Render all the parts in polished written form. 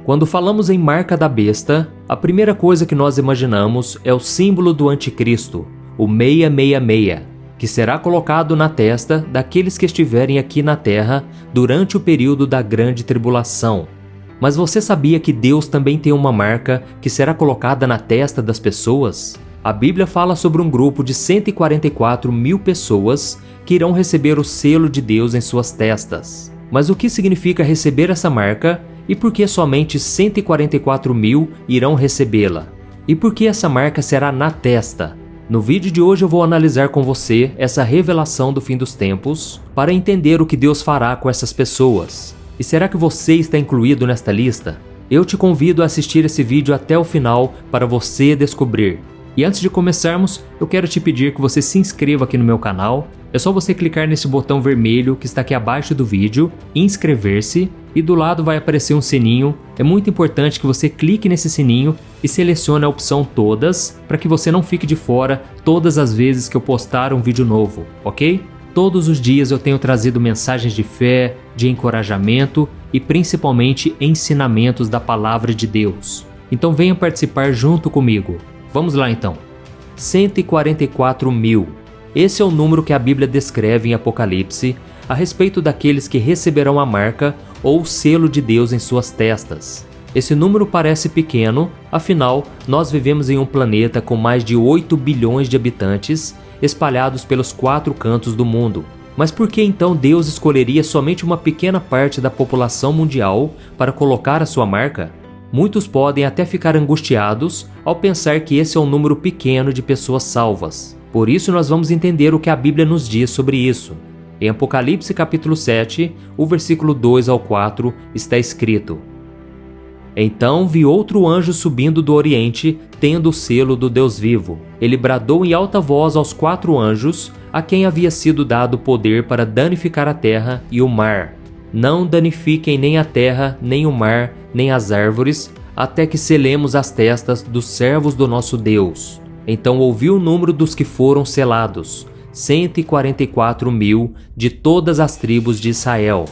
Quando falamos em marca da besta, a primeira coisa que nós imaginamos é o símbolo do anticristo, o 666, que será colocado na testa daqueles que estiverem aqui na Terra durante o período da grande tribulação. Mas você sabia que Deus também tem uma marca que será colocada na testa das pessoas? A Bíblia fala sobre um grupo de 144 mil pessoas que irão receber o selo de Deus em suas testas. Mas o que significa receber essa marca e por que somente 144 mil irão recebê-la? E por que essa marca será na testa? No vídeo de hoje eu vou analisar com você essa revelação do fim dos tempos para entender o que Deus fará com essas pessoas. E será que você está incluído nesta lista? Eu te convido a assistir esse vídeo até o final para você descobrir. E antes de começarmos, eu quero te pedir que você se inscreva aqui no meu canal. É só você clicar nesse botão vermelho que está aqui abaixo do vídeo, inscrever-se, e do lado vai aparecer um sininho. É muito importante que você clique nesse sininho e selecione a opção todas, para que você não fique de fora todas as vezes que eu postar um vídeo novo, ok? Todos os dias eu tenho trazido mensagens de fé, de encorajamento e principalmente ensinamentos da Palavra de Deus. Então venha participar junto comigo. Vamos lá então. 144 mil. Esse é o número que a Bíblia descreve em Apocalipse a respeito daqueles que receberão a marca ou o selo de Deus em suas testas. Esse número parece pequeno, afinal, nós vivemos em um planeta com mais de 8 bilhões de habitantes espalhados pelos 4 cantos do mundo. Mas por que então Deus escolheria somente uma pequena parte da população mundial para colocar a sua marca? Muitos podem até ficar angustiados ao pensar que esse é um número pequeno de pessoas salvas. Por isso nós vamos entender o que a Bíblia nos diz sobre isso. Em Apocalipse capítulo 7, o versículo 2 ao 4, está escrito: Então vi outro anjo subindo do Oriente, tendo o selo do Deus vivo. Ele bradou em alta voz aos 4 anjos, a quem havia sido dado poder para danificar a terra e o mar. Não danifiquem nem a terra, nem o mar, nem as árvores, até que selemos as testas dos servos do nosso Deus. Então ouvi o número dos que foram selados, 144 mil de todas as tribos de Israel.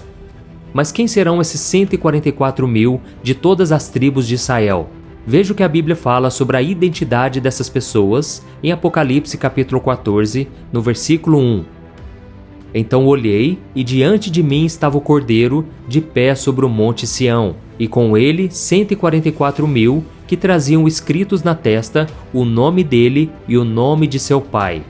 Mas quem serão esses 144 mil de todas as tribos de Israel? Veja o que a Bíblia fala sobre a identidade dessas pessoas em Apocalipse capítulo 14, no versículo 1. Então olhei, e diante de mim estava o Cordeiro, de pé sobre o monte Sião, e com ele 144 mil, que traziam escritos na testa o nome dele e o nome de seu pai.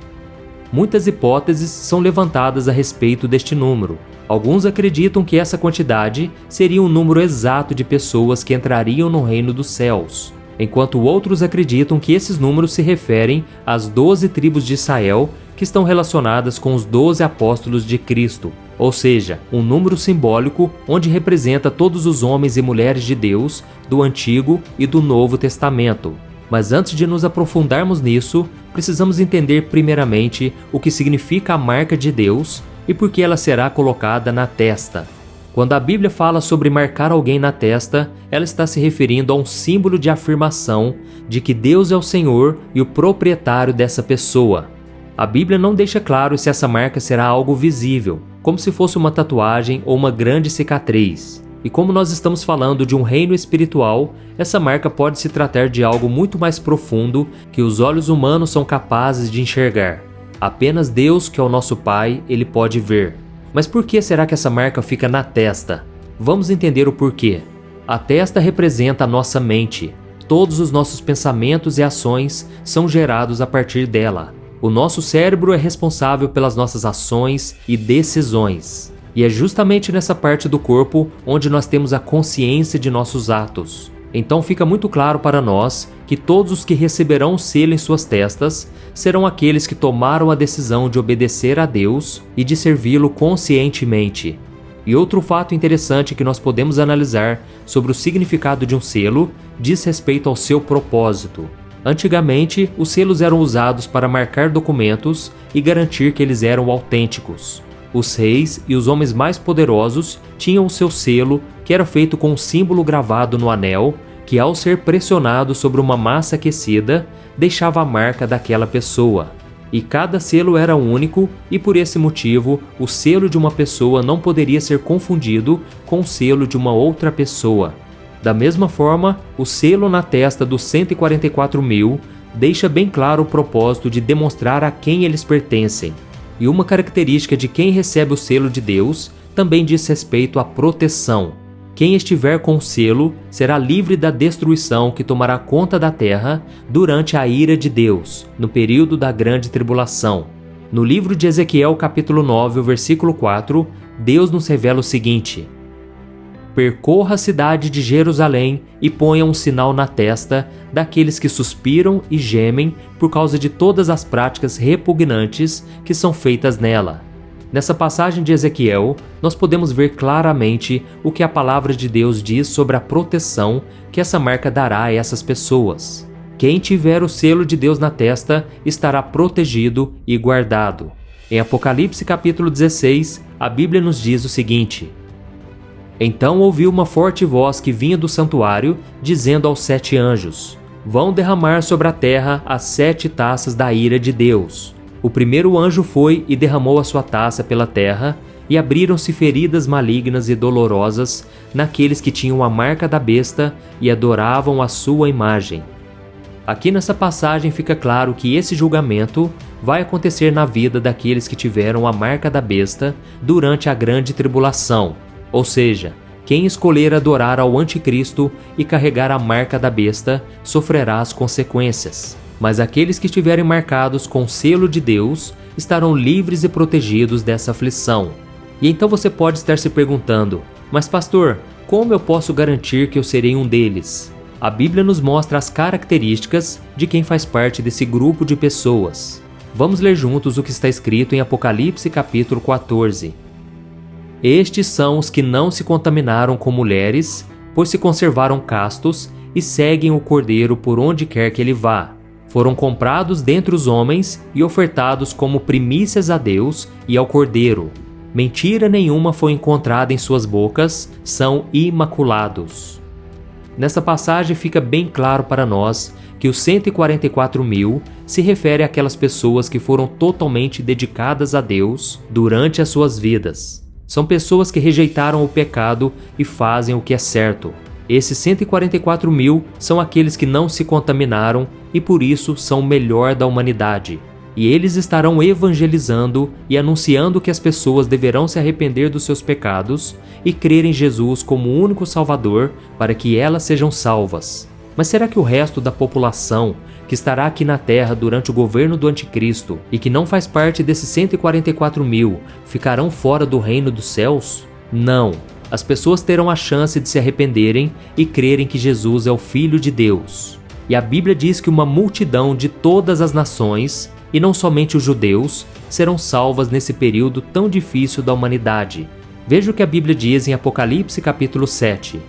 Muitas hipóteses são levantadas a respeito deste número. Alguns acreditam que essa quantidade seria um número exato de pessoas que entrariam no reino dos céus, enquanto outros acreditam que esses números se referem às 12 tribos de Israel que estão relacionadas com os 12 apóstolos de Cristo, ou seja, um número simbólico onde representa todos os homens e mulheres de Deus do Antigo e do Novo Testamento. Mas antes de nos aprofundarmos nisso, precisamos entender primeiramente o que significa a marca de Deus e por que ela será colocada na testa. Quando a Bíblia fala sobre marcar alguém na testa, ela está se referindo a um símbolo de afirmação de que Deus é o Senhor e o proprietário dessa pessoa. A Bíblia não deixa claro se essa marca será algo visível, como se fosse uma tatuagem ou uma grande cicatriz. E como nós estamos falando de um reino espiritual, essa marca pode se tratar de algo muito mais profundo que os olhos humanos são capazes de enxergar. Apenas Deus, que é o nosso Pai, ele pode ver. Mas por que será que essa marca fica na testa? Vamos entender o porquê. A testa representa a nossa mente. Todos os nossos pensamentos e ações são gerados a partir dela. O nosso cérebro é responsável pelas nossas ações e decisões. E é justamente nessa parte do corpo onde nós temos a consciência de nossos atos. Então fica muito claro para nós que todos os que receberão o selo em suas testas serão aqueles que tomaram a decisão de obedecer a Deus e de servi-lo conscientemente. E outro fato interessante que nós podemos analisar sobre o significado de um selo diz respeito ao seu propósito. Antigamente, os selos eram usados para marcar documentos e garantir que eles eram autênticos. Os reis e os homens mais poderosos tinham o seu selo, que era feito com um símbolo gravado no anel, que ao ser pressionado sobre uma massa aquecida, deixava a marca daquela pessoa. E cada selo era único, e por esse motivo, o selo de uma pessoa não poderia ser confundido com o selo de uma outra pessoa. Da mesma forma, o selo na testa dos 144.000 deixa bem claro o propósito de demonstrar a quem eles pertencem. E uma característica de quem recebe o selo de Deus também diz respeito à proteção. Quem estiver com o selo será livre da destruição que tomará conta da terra durante a ira de Deus, no período da grande tribulação. No livro de Ezequiel, capítulo 9, versículo 4, Deus nos revela o seguinte: percorra a cidade de Jerusalém e ponha um sinal na testa daqueles que suspiram e gemem por causa de todas as práticas repugnantes que são feitas nela. Nessa passagem de Ezequiel, nós podemos ver claramente o que a palavra de Deus diz sobre a proteção que essa marca dará a essas pessoas. Quem tiver o selo de Deus na testa estará protegido e guardado. Em Apocalipse capítulo 16, a Bíblia nos diz o seguinte: então ouvi uma forte voz que vinha do santuário, dizendo aos 7 anjos: vão derramar sobre a terra as 7 taças da ira de Deus. O primeiro anjo foi e derramou a sua taça pela terra, e abriram-se feridas malignas e dolorosas naqueles que tinham a marca da besta e adoravam a sua imagem. Aqui nessa passagem fica claro que esse julgamento vai acontecer na vida daqueles que tiveram a marca da besta durante a grande tribulação. Ou seja, quem escolher adorar ao anticristo e carregar a marca da besta sofrerá as consequências. Mas aqueles que estiverem marcados com o selo de Deus estarão livres e protegidos dessa aflição. E então você pode estar se perguntando: mas pastor, como eu posso garantir que eu serei um deles? A Bíblia nos mostra as características de quem faz parte desse grupo de pessoas. Vamos ler juntos o que está escrito em Apocalipse capítulo 14. Estes são os que não se contaminaram com mulheres, pois se conservaram castos e seguem o Cordeiro por onde quer que ele vá. Foram comprados dentre os homens e ofertados como primícias a Deus e ao Cordeiro. Mentira nenhuma foi encontrada em suas bocas, são imaculados. Nessa passagem fica bem claro para nós que os 144.000 se refere àquelas pessoas que foram totalmente dedicadas a Deus durante as suas vidas. São pessoas que rejeitaram o pecado e fazem o que é certo. Esses 144.000 são aqueles que não se contaminaram e por isso são o melhor da humanidade. E eles estarão evangelizando e anunciando que as pessoas deverão se arrepender dos seus pecados e crer em Jesus como o único Salvador para que elas sejam salvas. Mas será que o resto da população que estará aqui na Terra durante o governo do Anticristo e que não faz parte desses 144.000 ficarão fora do reino dos céus? Não. As pessoas terão a chance de se arrependerem e crerem que Jesus é o Filho de Deus. E a Bíblia diz que uma multidão de todas as nações, e não somente os judeus, serão salvas nesse período tão difícil da humanidade. Veja o que a Bíblia diz em Apocalipse capítulo 7.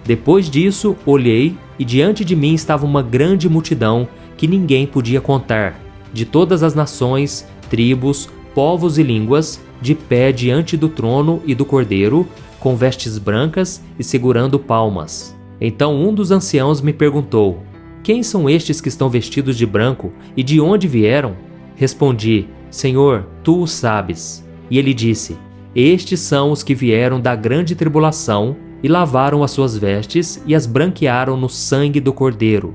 Depois disso, olhei, e diante de mim estava uma grande multidão que ninguém podia contar, de todas as nações, tribos, povos e línguas, de pé diante do trono e do Cordeiro, com vestes brancas e segurando palmas. Então um dos anciãos me perguntou: quem são estes que estão vestidos de branco e de onde vieram? Respondi: Senhor, tu o sabes. E ele disse: estes são os que vieram da grande tribulação e lavaram as suas vestes e as branquearam no sangue do Cordeiro.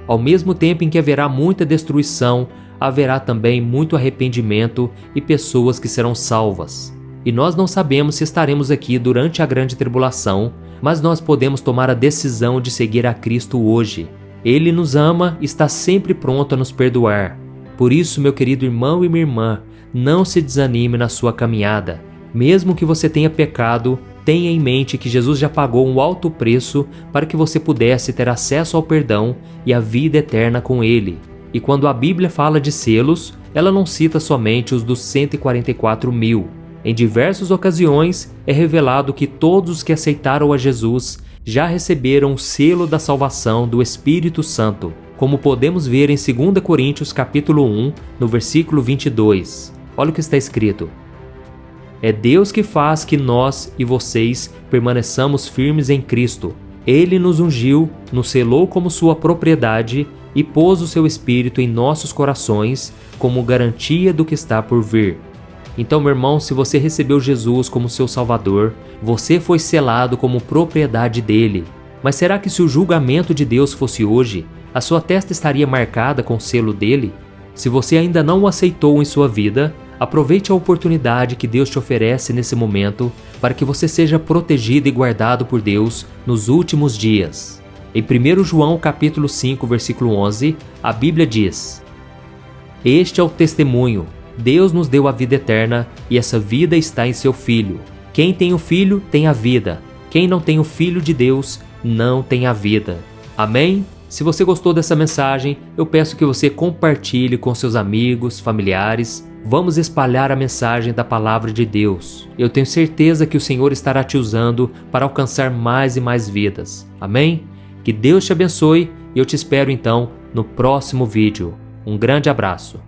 Ao mesmo tempo em que haverá muita destruição, haverá também muito arrependimento e pessoas que serão salvas. E nós não sabemos se estaremos aqui durante a grande tribulação, mas nós podemos tomar a decisão de seguir a Cristo hoje. Ele nos ama e está sempre pronto a nos perdoar. Por isso, meu querido irmão e minha irmã, não se desanime na sua caminhada. Mesmo que você tenha pecado, tenha em mente que Jesus já pagou um alto preço para que você pudesse ter acesso ao perdão e à vida eterna com Ele. E quando a Bíblia fala de selos, ela não cita somente os dos 144.000. Em diversas ocasiões, é revelado que todos os que aceitaram a Jesus já receberam o selo da salvação do Espírito Santo, como podemos ver em 2 Coríntios capítulo 1, no versículo 22. Olha o que está escrito: é Deus que faz que nós e vocês permaneçamos firmes em Cristo. Ele nos ungiu, nos selou como sua propriedade e pôs o seu Espírito em nossos corações como garantia do que está por vir. Então, meu irmão, se você recebeu Jesus como seu Salvador, você foi selado como propriedade dele. Mas será que se o julgamento de Deus fosse hoje, a sua testa estaria marcada com o selo dele? Se você ainda não o aceitou em sua vida, aproveite a oportunidade que Deus te oferece nesse momento para que você seja protegido e guardado por Deus nos últimos dias. Em 1 João capítulo 5, versículo 11, a Bíblia diz: Este é o testemunho. Deus nos deu a vida eterna e essa vida está em seu Filho. Quem tem o Filho tem a vida. Quem não tem o Filho de Deus não tem a vida. Amém? Se você gostou dessa mensagem, eu peço que você compartilhe com seus amigos, familiares. Vamos espalhar a mensagem da Palavra de Deus. Eu tenho certeza que o Senhor estará te usando para alcançar mais e mais vidas. Amém? Que Deus te abençoe e eu te espero então no próximo vídeo. Um grande abraço.